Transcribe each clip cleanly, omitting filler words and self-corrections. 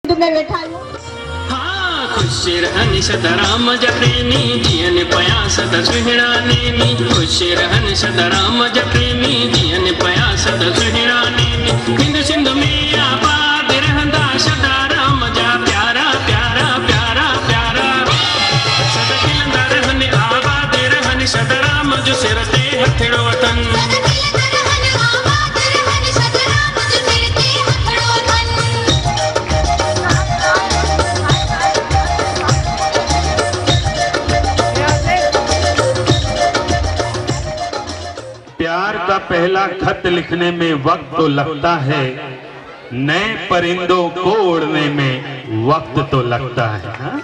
तुम्हें बैठा लो। हाँ खुश रहन सदराम जप्रेमी जियन पया सद सुहिणा नेमी। खुश रहन सदराम जप्रेमी जियन पया सद सुहिणा नेमी। हिंद सिंध में आबाद रहंदा सदा राम जा प्यारा प्यारा प्यारा प्यारा। सद खिलंदा रहन आबाद रहन सदा राम जो सिर ते हथड़ो वतन। प्यार का पहला खत लिखने में वक्त तो लगता है, नए परिंदों को उड़ने में वक्त तो लगता है। हाँ?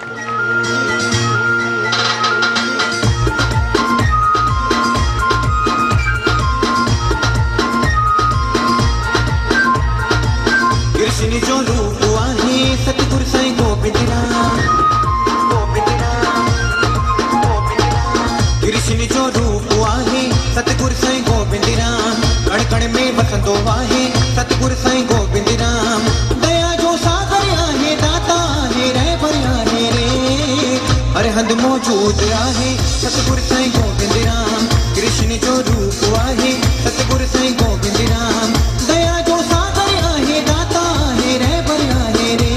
कृष्ण जो रूप आहे सतगुरु साईं गोबिंद राम। कृष्ण जो रूप आहे सतगुरु साईं गोबिंद राम। कण कण में वसंदो आहे सतगुरु साईं गोबिंद राम। दया जो सागर आहे दाता आहे रहबर आहे रे। हर हंध मौजूद आहे सतगुरु साईं गोबिंद राम। कृष्ण जो रूप आहे सतगुरु साईं गोबिंद राम। दया जो सागर आहे दाता आहे रहबर आहे रे।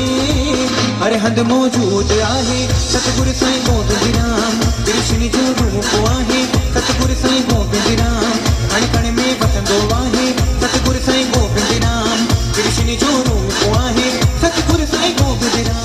हर हंध मौजूद आहे सतगुरु साईं गोबिंद राम। कृष्ण जो रूप आहे सतगुरु साईं गोबिंद राम। कण कण में वसंदो आहे सतगुरु साईं गोबिंद राम। कृष्ण जो रूप आहे सतगुरु साईं गोबिंद राम।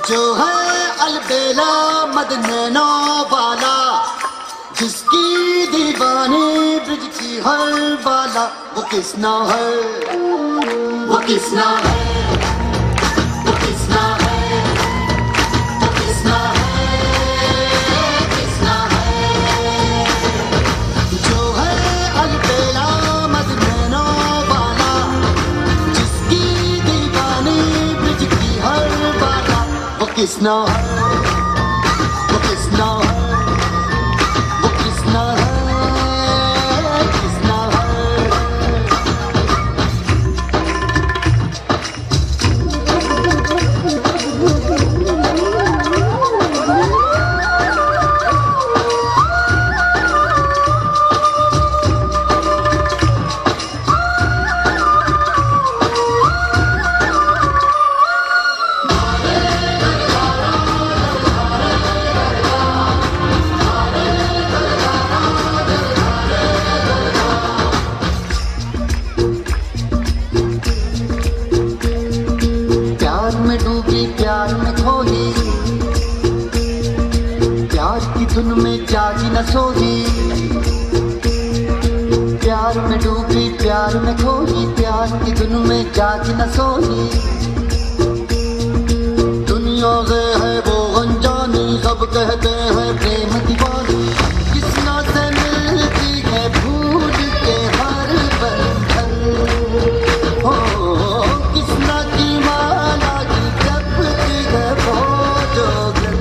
जो है अलबेला मदनैनो वाला, जिसकी दीवानी ब्रिज की हर वाला, वो किसना है, वो किसना है, वो किसना है, वो किसना है, किसना है। जो है अलबेला मदनैनो वाला, जिसकी दीवानी ब्रिज की हर वाला, वो किसना है, वो किसना है, जागी न सोई, प्यार में डूबी प्यार में खोई, प्यार की धुन में जागी न सोई। दुनिया से है वो अनजानी, सब कहते हैं प्रेम दीवानी, किसना से मिलती है भूल के हर बंधन, हो किसना की माला की जपती है वो जोगन।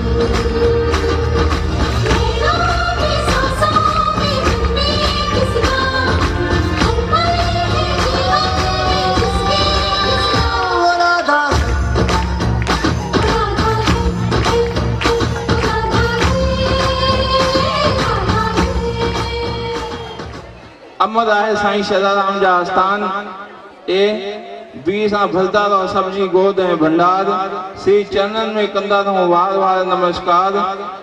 अमर आहे साईं शदाराम जा आस्थान ए बी सां भरदा रहो सब्जी गोद ऐं भंडार, श्री चरणन में कंदा रहो वार वार नमस्कार,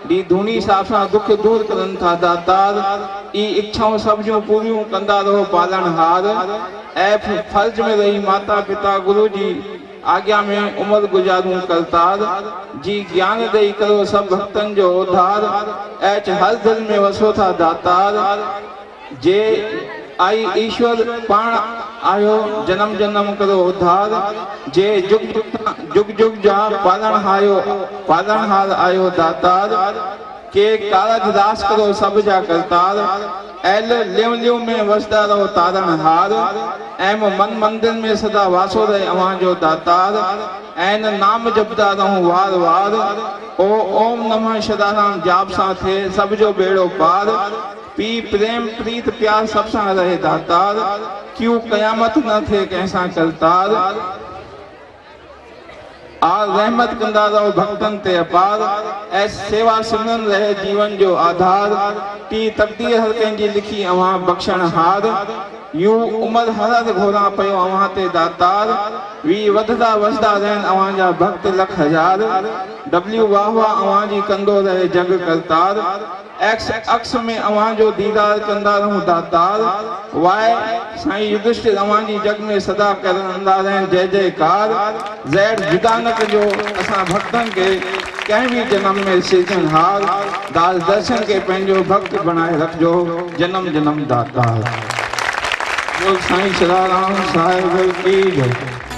डी धूनी सां सां दुख दूर करन था दातार, ई इच्छाऊं सब जूं पूरियूं कंदा रहो पालनहार, ऐं फर्ज में रही माता पिता गुरु जी आज्ञा में उम्र गुजारूं करतार, जी ज्ञान दई करो सब भक्तन जो उद्धार, ऐच हर दिल में वसो था दातार, जे आई ईश्वर पाण आयो जन्म जन्म करो उद्धार, जे जुग जुग जा पालनहार आयो दातार, के कारज दास करो सब जा करतार, एल लिव लिव में वसदा रहो तारणहार, एम मन मंदिर में सदा वासो रहे अवां जो दातार, ऐन नाम जपदा रहूं वार वार, ओ ओम नमः शदाराम जाप सां थे सब जो बेड़ो पार, पी प्रेम प्रीत प्यार सब सां रहे दातार, क्यों कयामत न थे कैसा करतार, आ रहमत कंदा रहो भक्तन ते अपार, ऐस सेवा सिमरन रहे जीवन जो आधार, टी तकदीर हर कंहिंजी लिखी अवां बख्शण हार, यू उमर हर घोरा पयो अवां ते दातार, वी वधदा वसदा रहन अवां जा भक्त लख हजार, डब्ल्यू वाह वाह अवां जी कंदो रहे जग करतार, एक्स अक्स में अवां जो दीदार कंदा रहूं दातार, वाय साईं युधिष्ठिर अवां जी जग में सदा करंदा रहन जय जयकार, ज़ैड जुदा न कजो असां भक्तन के कंहिं भी जन्म में सिरजनहार, दास दर्शन के पंहिंजो भक्त बनाए रखजो जन्म जन्म दातार। बोल साईं शदाराम साहिब की जय।